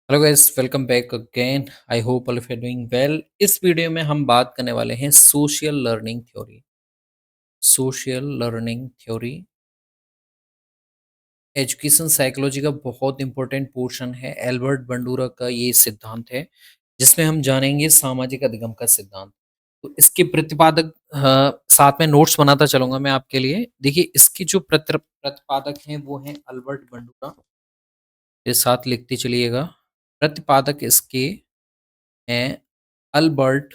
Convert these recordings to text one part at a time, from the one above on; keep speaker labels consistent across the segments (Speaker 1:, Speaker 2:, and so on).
Speaker 1: Hello guys, welcome back again. I hope all of you doing well. इस video में हम बात करने वाले हैं social learning theory. Social learning theory education psychology का बहुत इंपॉर्टेंट पोर्शन है। एल्बर्ट बंडूरा का ये सिद्धांत है जिसमें हम जानेंगे सामाजिक अधिगम का सिद्धांत। तो इसके प्रतिपादक साथ में नोट्स बनाता चलूंगा मैं आपके लिए। देखिए, इसके जो प्रतिपादक हैं वो हैं अल्बर्ट बंडूरा। ये साथ लिखते चलिएगा। प्रतिपादक इसके हैं अल्बर्ट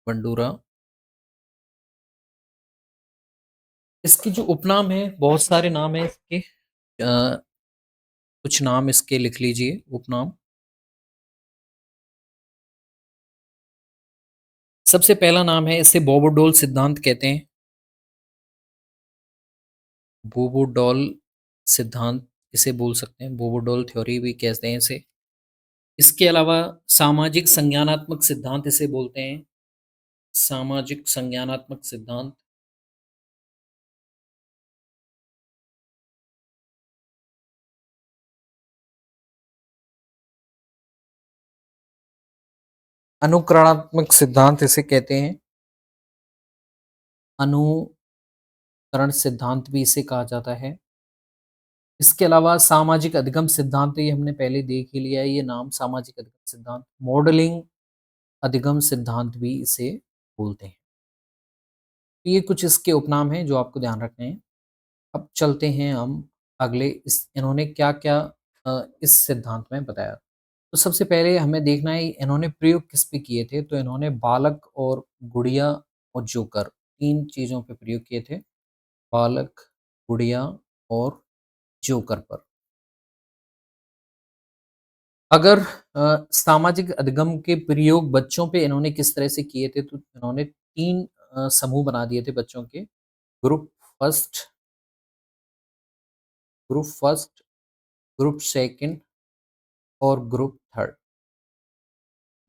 Speaker 1: बंडूरा। इसके जो उपनाम है, बहुत सारे नाम है इसके। कुछ नाम इसके लिख लीजिए, उपनाम। सबसे पहला नाम है, इसे बोबोडोल सिद्धांत कहते हैं। बोबोडोल सिद्धांत इसे बोल सकते हैं, बोबोडोल थ्योरी भी कहते हैं इसे। इसके अलावा सामाजिक संज्ञानात्मक सिद्धांत इसे बोलते हैं। सामाजिक संज्ञानात्मक सिद्धांत। अनुकरणात्मक सिद्धांत इसे कहते हैं। अनुकरण सिद्धांत भी इसे कहा जाता है। इसके अलावा सामाजिक अधिगम सिद्धांत, ये हमने पहले देख ही लिया है ये नाम, सामाजिक अधिगम सिद्धांत। मॉडलिंग अधिगम सिद्धांत भी इसे बोलते हैं। तो ये कुछ इसके उपनाम हैं जो आपको ध्यान रखने हैं। अब चलते हैं हम अगले, इस इन्होंने क्या-क्या इस सिद्धांत में बताया। तो सबसे पहले हमें देखना है इन्होंने प्रयोग किस पे किए थे। तो इन्होंने बालक और गुड़िया और जोकर, 3 चीज़ों पे प्रयोग किए थे। बालक, गुड़िया और जोकर पर। अगर सामाजिक अधिगम के प्रयोग बच्चों पे इन्होंने किस तरह से किए थे, तो इन्होंने 3 समूह बना दिए थे बच्चों के। Group first, group first, group second और ग्रुप थर्ड।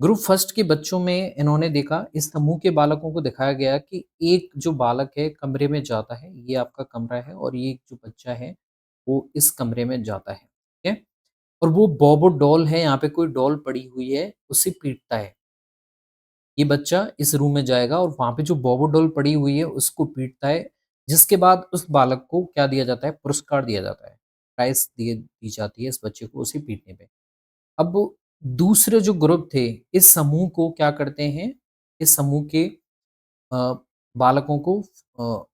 Speaker 1: ग्रुप फर्स्ट के बच्चों में इन्होंने देखा, इस समूह के बालकों को दिखाया गया कि एक जो बालक है कमरे में जाता है, ये आपका कमरा है, और ये जो बच्चा है वो इस कमरे में जाता है, ठीक है? और वो बॉबो डॉल है, यहाँ पे कोई डॉल पड़ी हुई है, उसे पीटता है। ये बच्चा इस रूम में जाएगा और वहाँ पे जो बॉबो डॉल पड़ी हुई है उसको पीटता है, जिसके बाद उस बालक को क्या दिया जाता है? पुरस्कार दिया जाता है। प्राइज़ दी जाती है इस बच्चे को उसे पीटने पे। अब दूसरे जो ग्रुप थे, इस समूह को क्या करते हैं? इस समूह के अ, बालकों को अ,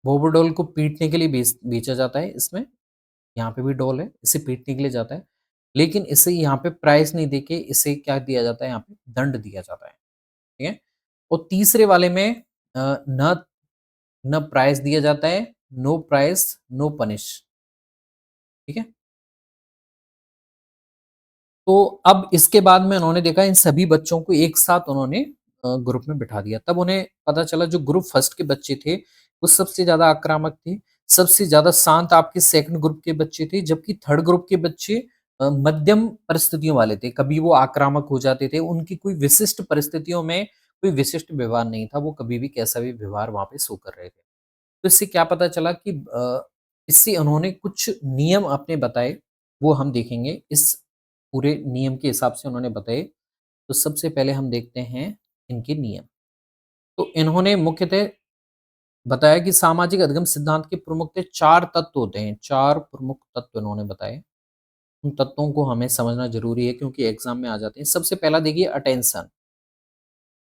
Speaker 1: बॉबो डॉल को पीटने के लिए बेचा जाता है इसमें। यहाँ पे भी डॉल है, इसे पीटने के लिए जाता है। लेकिन इसे यहाँ पे प्राइज़ नहीं देके इसे क्या दिया जाता है? यहाँ पे दंड दिया जाता है। ठीक है? और तीसरे वाले में न न प्राइज़ दिया जाता है, नो प्राइज़, नो पनिश। ठीक है? तो अब इसके बाद में उन्होंने देखा, इन सभी बच्चों को एक साथ उन्होंने ग्रुप में बिठा दिया। तब उन्हें पता चला जो ग्रुप फर्स्ट के बच्चे थे, वो सबसे ज़्यादा आक्रामक थे, सबसे ज़्यादा शांत आपके सेकंड ग्रुप के बच्चे थे, जबकि थर्ड ग्रुप के बच्चे मध्यम परिस्थितियों वाले थे। कभी वो आक्रामक हो जाते थे, उनकी कोई विशिष्ट परिस्थितियों में कोई विशिष्ट व्यवहार नहीं था, वो कभी भी कैसा भी व्यवहार वहाँ पे शो कर रहे थे। तो इससे क्या पता चला कि इससे उन्होंने कुछ नियम अपने बताए, वो हम देखेंगे। इस पूरे नियम के हिसाब से उन्होंने बताए। तो सबसे पहले हम देखते हैं इनके नियम। तो इन्होंने मुख्यतः बताया कि सामाजिक अधिगम सिद्धांत के प्रमुखतः 4 तत्व होते हैं। 4 प्रमुख तत्व इन्होंने बताए। उन तत्वों को हमें समझना ज़रूरी है क्योंकि एग्ज़ाम में आ जाते हैं। सबसे पहला देखिए, अटेंशन।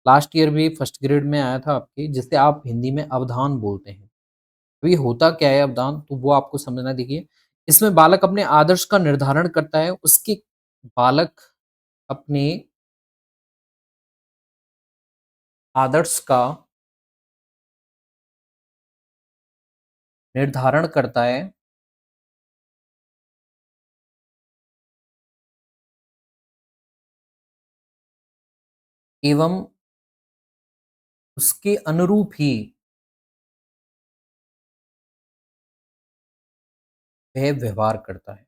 Speaker 1: लास्ट ईयर भी फर्स्ट ग्रेड में आया था आपके, जिसे आप हिंदी में अवधान बोलते हैं। तो ये होता क्या है अवदान, तो वो आपको समझना। देखिए, इसमें बालक अपने आदर्श का निर्धारण करता है। उसके बालक अपने आदर्श का निर्धारण करता है एवं उसके अनुरूप ही वह व्यवहार करता है।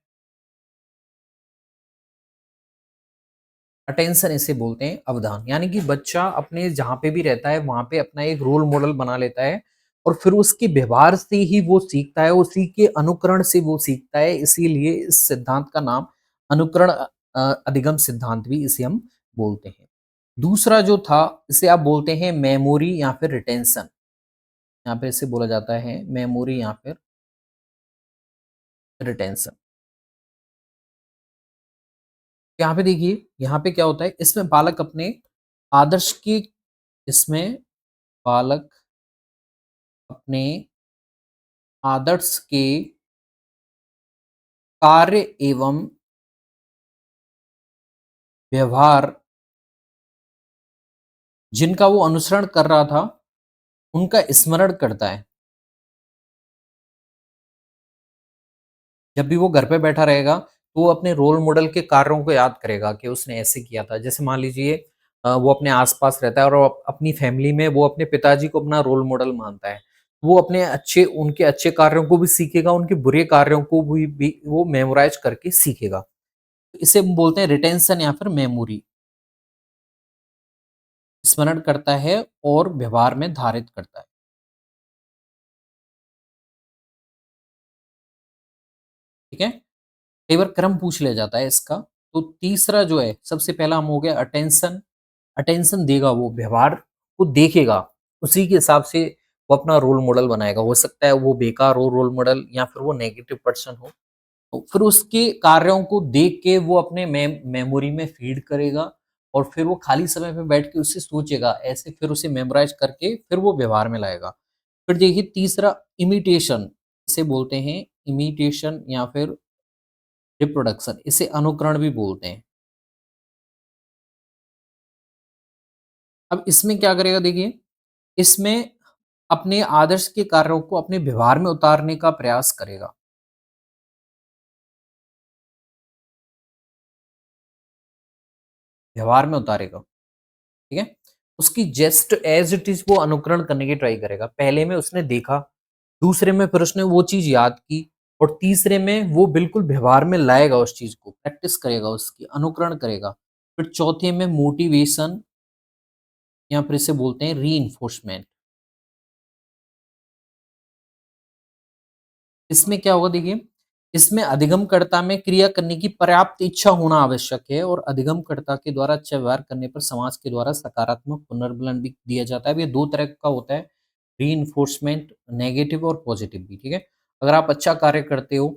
Speaker 1: अटेंशन इसे बोलते हैं अवधान। यानी कि बच्चा अपने जहाँ पे भी रहता है वहाँ पे अपना एक रोल मॉडल बना लेता है और फिर उसके व्यवहार से ही वो सीखता है, उसी के अनुकरण से वो सीखता है, इसीलिए इस सिद्धांत का नाम अनुकरण अधिगम सिद्धांत भी इसे हम बोलते हैं। दूसरा जो था, इसे आप बोलते हैं मेमोरी या फिर रिटेंशन। यहाँ पे इसे बोला जाता है मेमोरी या फिर रिटेंशन। यहाँ पे देखिए, यहाँ पे क्या होता है, इसमें बालक अपने आदर्श की इसमें बालक अपने आदर्श के कार्य एवं व्यवहार जिनका वो अनुसरण कर रहा था, उनका स्मरण करता है। जब भी वो घर पे बैठा रहेगा, तो वो अपने रोल मॉडल के कार्यों को याद करेगा कि उसने ऐसे किया था। जैसे मान लीजिए वो अपने आस-पास रहता है और अपनी फैमिली में वो अपने पिताजी को अपना रोल मॉडल मानता है। वो अपने अच्छे उनके अच्छे कार्यों को भी सीखेगा, उनके बुरे कार्यों को भी वो मेमोराइज़ करके सीखेगा। इसे हम बोलते हैं रिटेंशन या फिर मेमोरी। स्मरण करता है और व्यवहार में धारित करता है। ठीक है? कई बार क्रम पूछ लिया जाता है इसका। तो तीसरा जो है, सबसे पहला हम हो गया अटेंशन। अटेंशन देगा, वो व्यवहार को देखेगा, उसी के हिसाब से वो अपना रोल मॉडल बनाएगा। हो सकता है वो बेकार हो रोल मॉडल, या फिर वो नेगेटिव पर्सन हो। तो फिर उसके कार्यों को देख के वो अपने मेमोरी में फीड करेगा, और फिर वो खाली समय पे बैठ के उससे सोचेगा, ऐसे फिर उसे मेमोराइज़ करके फिर वो व्यवहार में लाएगा। फिर देखिए तीसरा, इमिटेशन, इसे बोलते हैं इमिटेशन या फिर रिप्रोडक्शन, इसे अनुकरण भी बोलते हैं। अब इसमें क्या करेगा देखिए, इसमें अपने आदर्श के कार्यों को अपने व्यवहार में उतारने का प्रयास करेगा। व्यवहार में उतारेगा, ठीक है? उसकी जस्ट एज़ इट इज़ वो अनुकरण करने की ट्राई करेगा। पहले में उसने देखा, दूसरे में फिर उसने वो चीज़ याद की, और तीसरे में वो बिल्कुल व्यवहार में लाएगा उस चीज़ को, प्रैक्टिस करेगा उसकी, अनुकरण करेगा। फिर चौथे में मोटिवेशन, या फिर इसे बोलते हैं रीइन्फोर्समेंट। इसमें क्या होगा देखिए, इसमें अधिगमकर्ता में क्रिया करने की पर्याप्त इच्छा होना आवश्यक है, और अधिगमकर्ता के द्वारा अच्छा व्यवहार करने पर समाज के द्वारा सकारात्मक पुनर्बलन भी दिया जाता है। अब ये 2 तरह का होता है, रीइन्फोर्समेंट, नेगेटिव और पॉजिटिव भी, ठीक है? अगर आप अच्छा कार्य करते हो,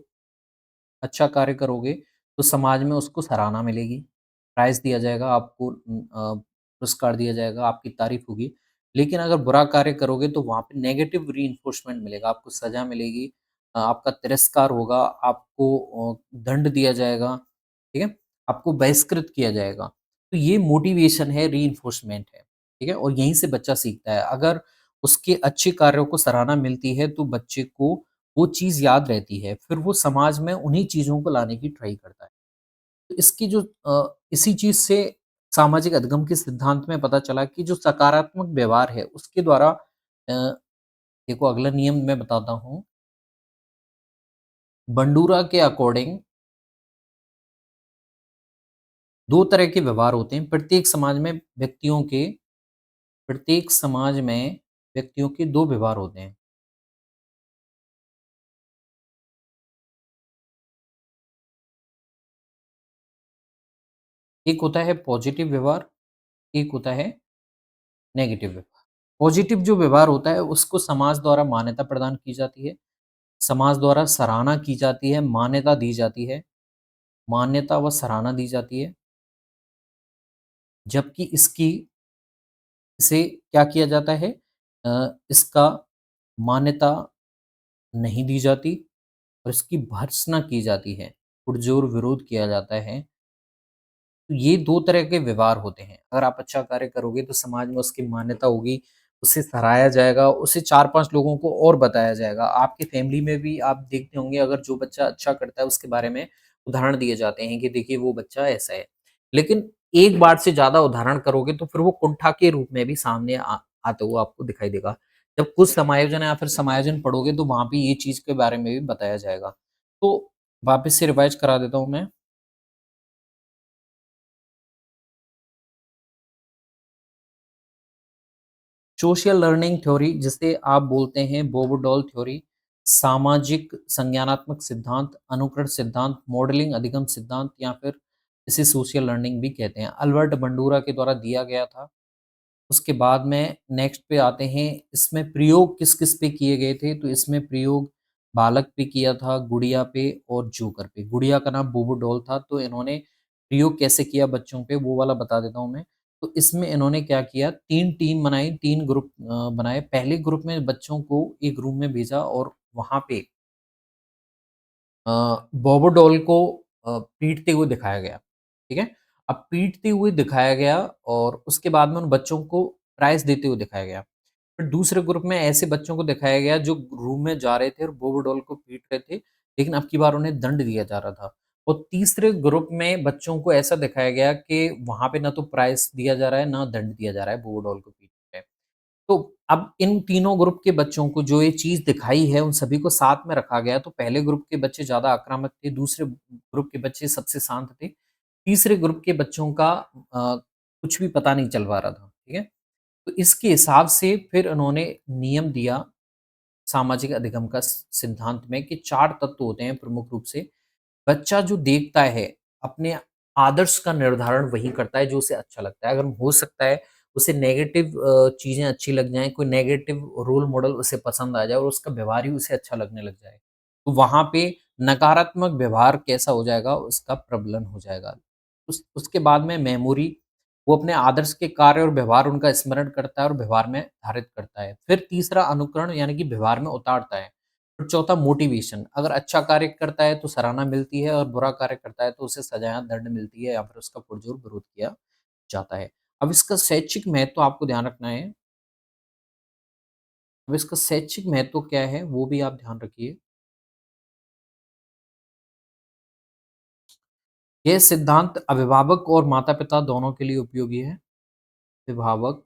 Speaker 1: अच्छा कार्य करोगे, तो समाज में उसको सराहना मिलेगी, प्राइज़ दिया जाएगा आपको, पुरस्कार दिया जाएगा, आपकी तारीफ़ होगी। लेकिन अगर बुरा कार्य करोगे, तो वहाँ पे नेगेटिव रीइन्फोर्समेंट मिलेगा, आपको सज़ा मिलेगी, आपका तिरस्कार होगा, आपको दंड दिया जाएगा, ठीक है? आपको बहिष्कृत किया जाएगा। तो ये मोटिवेशन है, रीइन्फोर्समेंट है, ठीक है? और यहीं से बच्चा सीखता है। अगर उसके अच्छे कार्यों को सराहना मिलती है, तो बच्चे को वो चीज़ याद रहती है, फिर वो समाज में उन्हीं चीज़ों को लाने की ट्राई करता है। तो इसकी जो इसी चीज़ से सामाजिक अधिगम के सिद्धांत में पता चला कि जो सकारात्मक व्यवहार है, उसके द्वारा देखो अगला नियम मैं बताता हूँ, बंडूरा के अकॉर्डिंग 2 तरह के व्यवहार होते हैं। प्रत्येक समाज में व्यक्तियों के 2 व्यवहार होते हैं। एक होता है पॉजिटिव व्यवहार, एक होता है नेगेटिव व्यवहार। पॉजिटिव जो व्यवहार होता है, उसको समाज द्वारा मान्यता प्रदान की जाती है, समाज द्वारा सराहना की जाती है, मान्यता दी जाती है, मान्यता व सराहना दी जाती है। जबकि इसकी इसे क्या किया जाता है, इसका मान्यता नहीं दी जाती, और इसकी भर्त्सना की जाती है, पुरजोर विरोध किया जाता है। तो ये 2 तरह के व्यवहार होते हैं। अगर आप अच्छा कार्य करोगे, तो समाज में उसकी मान्यता होगी, उसे सराहा जाएगा, उसे 4-5 लोगों को और बताया जाएगा। आपकी फैमिली में भी आप देखते होंगे, अगर जो बच्चा अच्छा करता है उसके बारे में उदाहरण दिए जाते हैं कि देखिए वो बच्चा ऐसा है। लेकिन एक बार से ज़्यादा उदाहरण करोगे, तो फिर वो कुंठा के रूप में भी सामने आते हुए आपको दिखाई देगा। जब कुछ समायोजन या फिर समायोजन पढ़ोगे, तो वहाँ पे ये चीज़ के बारे में भी बताया जाएगा। तो वापस से रिवाइज़ करा देता हूँ मैं। सोशल लर्निंग थ्योरी जिसे आप बोलते हैं बोबोडॉल थ्योरी, सामाजिक संज्ञानात्मक सिद्धांत, अनुकरण सिद्धांत, मॉडलिंग अधिगम सिद्धांत या फिर इसे सोशल लर्निंग भी कहते हैं। अल्बर्ट बंडूरा के द्वारा दिया गया था। उसके बाद में नेक्स्ट पे आते हैं, इसमें प्रयोग किस-किस पे किए गए थे? तो इसमें प्रयोग बालक पे किया था, गुड़िया पे और जोकर पे। गुड़िया का नाम बोबो डॉल था, तो इन्होंने प्रयोग कैसे किया बच्चों पे वो वाला बता देता हूँ मैं। तो इसमें इन्होंने क्या किया 3 टीम बनाई, 3 ग्रुप बनाए। पहले ग्रुप में बच्चों को एक रूम में भेजा और वहाँ पे अ, बॉबो डॉल को पीटते हुए दिखाया गया, ठीक है? अब पीटते हुए दिखाया गया और उसके बाद में उन बच्चों को प्राइज़ देते हुए दिखाया गया। फिर दूसरे ग्रुप में ऐसे बच्चों को दिखाया गया जो रूम में जा रहे थे और बॉबो डॉल को पीट रहे थे, लेकिन अब की बार उन्हें दंड दिया जा रहा था। और तीसरे ग्रुप में बच्चों को ऐसा दिखाया गया कि वहाँ पे ना तो प्राइज़ दिया जा रहा है, ना दंड दिया जा रहा है बॉबो डॉल को पीट रहे हैं। तो अब इन तीनों ग्रुप के बच्चों को जो ये चीज़ दिखाई है, उन सभी को साथ में रखा गया। तो पहले ग्रुप के बच्चे ज़्यादा आक्रामक थे, दूसरे ग्रुप के बच्चे सबसे शांत थे, तीसरे ग्रुप के बच्चों का कुछ भी पता नहीं चल पा रहा था, ठीक है? तो इसके हिसाब से फिर उन्होंने नियम दिया सामाजिक अधिगम का सिद्धांत में कि 4 तत्व होते हैं प्रमुख रूप से। बच्चा जो देखता है, अपने आदर्श का निर्धारण वही करता है जो उसे अच्छा लगता है। अगर हो सकता है उसे नेगेटिव चीज़ें अच्छी लग जाएँ, कोई नेगेटिव रोल मॉडल उसे पसंद आ जाए और उसका व्यवहार ही उसे अच्छा लगने लग जाए, तो वहाँ पे नकारात्मक व्यवहार कैसा हो जाएगा, उसका प्रबलन हो जाएगा। उसके बाद में मेमोरी, वो अपने आदर्श के कार्य और व्यवहार उनका स्मरण करता है और व्यवहार में धारित करता है। फिर तीसरा अनुकरण यानी कि व्यवहार में उतारता है। और चौथा मोटिवेशन, अगर अच्छा कार्य करता है तो सराहना मिलती है और बुरा कार्य करता है तो उसे सज़ा, दंड मिलती है या फिर उसका पुरज़ोर विरोध किया जाता है। अब इसका शैक्षिक महत्व आपको ध्यान रखना है। अब इसका शैक्षिक महत्व क्या है वो भी आप ध्यान रखिए। यह सिद्धांत अभिभावक और माता-पिता दोनों के लिए उपयोगी है। अभिभावक,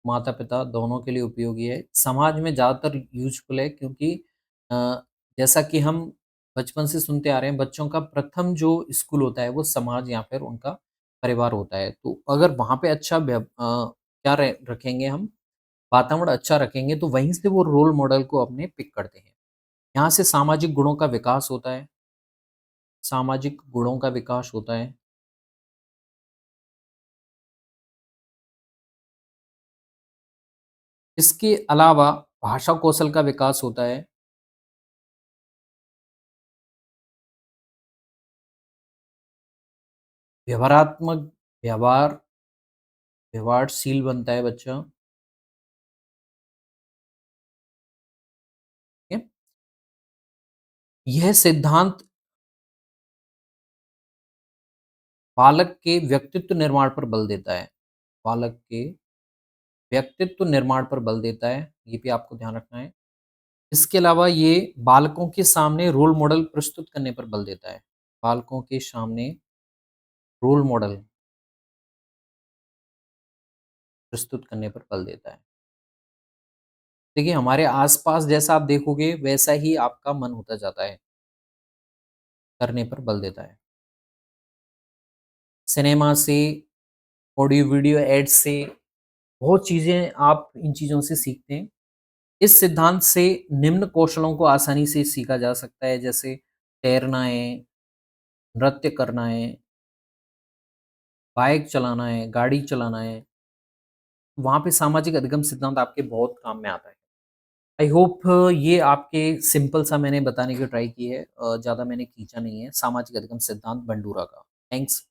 Speaker 1: माता-पिता दोनों के लिए उपयोगी है। समाज में ज़्यादातर यूज़फुल है क्योंकि अ, जैसा कि हम बचपन से सुनते आ रहे हैं, बच्चों का प्रथम जो स्कूल होता है, वो समाज या फिर उनका परिवार होता है। तो अगर वहाँ पे अच्छा क्या रखेंगे हम, वातावरण अच्छा रखेंगे, तो वहीं से वो रोल मॉडल को अपने पिक करते हैं। यहाँ से सामाजिक गुणों का विकास होता है, सामाजिक गुणों का विकास होता है। इसके अलावा भाषा कौशल का विकास होता है। व्यवहारात्मक व्यवहार व्यवहारशील बनता है बच्चा, ठीक है? यह सिद्धांत बालक के व्यक्तित्व निर्माण पर बल देता है। बालक के व्यक्तित्व निर्माण पर बल देता है, ये भी आपको ध्यान रखना है। इसके अलावा ये बालकों के सामने रोल मॉडल प्रस्तुत करने पर बल देता है। बालकों के सामने रोल मॉडल प्रस्तुत करने पर बल देता है। देखिए, हमारे आस-पास जैसा आप देखोगे, वैसा ही आपका मन होता जाता है, करने पर बल देता है। सिनेमा से, ऑडियो वीडियो एड्स से बहुत चीज़ें आप इन चीज़ों से सीखते हैं। इस सिद्धांत से निम्न कौशलों को आसानी से सीखा जा सकता है, जैसे तैरना है, नृत्य करना है, बाइक चलाना है, गाड़ी चलाना है। वहाँ पे सामाजिक अधिगम सिद्धांत आपके बहुत काम में आता है। आई होप ये आपके सिंपल सा मैंने बताने की ट्राई की है। ज़्यादा मैंने खींचा नहीं है। सामाजिक अधिगम सिद्धांत बंडूरा का। थैंक्स।